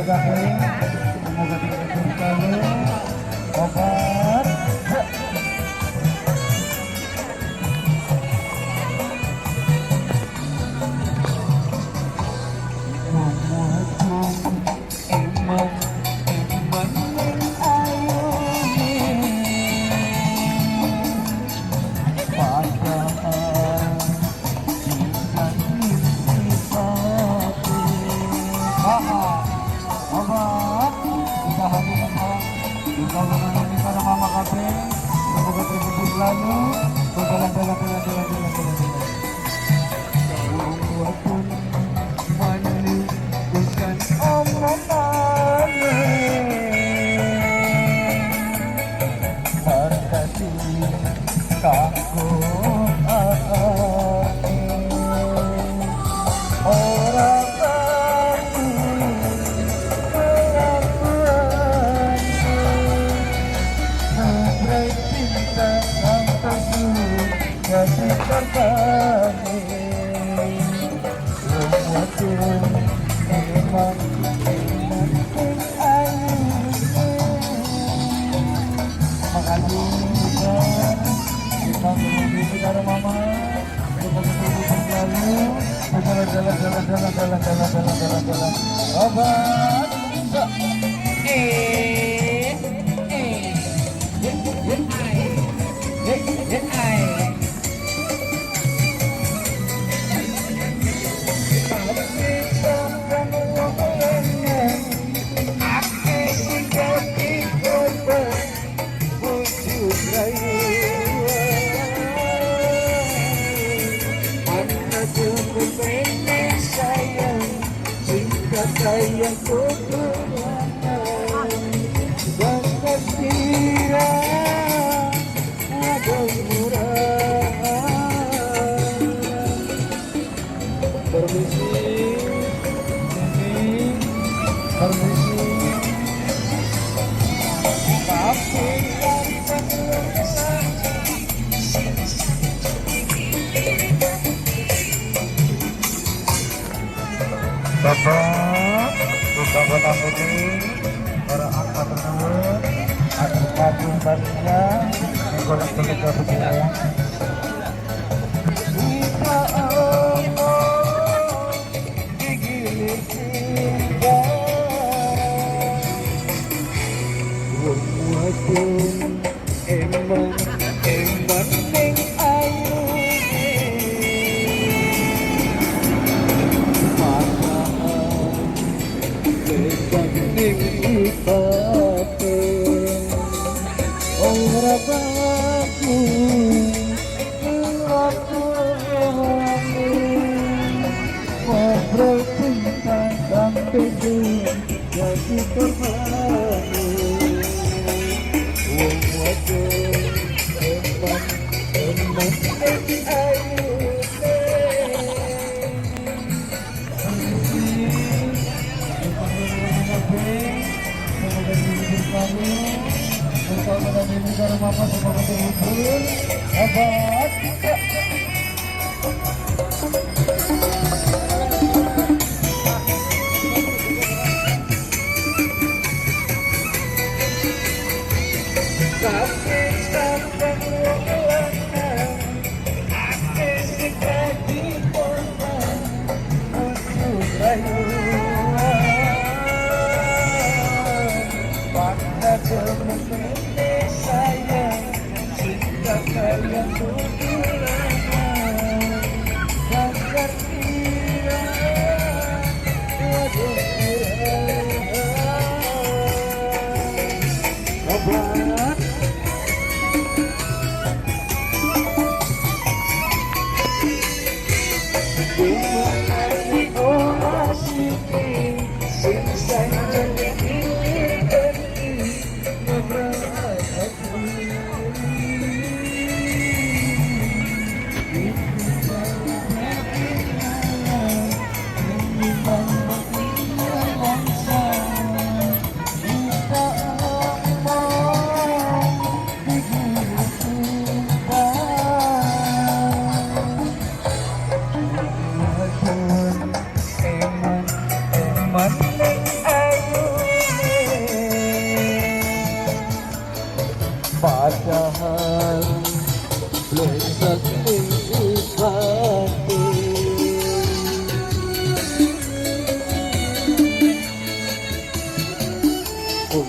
semoga terus selalu obat. Semoga terus selalu berjalan. Walaupun menunjukkan omongan terkasih kaku orang aku sampai cinta sampai jadi terbang. Waktu memang makasih memang saudara mama jalan obat sayang bahkan tidak ada murah. Permisi tapi Bapak, bukan ini para angkatan nomor aku barunya menggunakan tiga begini. Kita digilir cinta, emang neng ayu. Ora baku ngobrol cinta sampai jadi terbaru. Wong wadon emang ayu. Bersama dengan negara mama semoga terhibur. Obat. Tapi sampai ulang aku sekali korban untuk rayuan pada kemenangan sayang cinta kalian berduaan agar tidak obat Dalam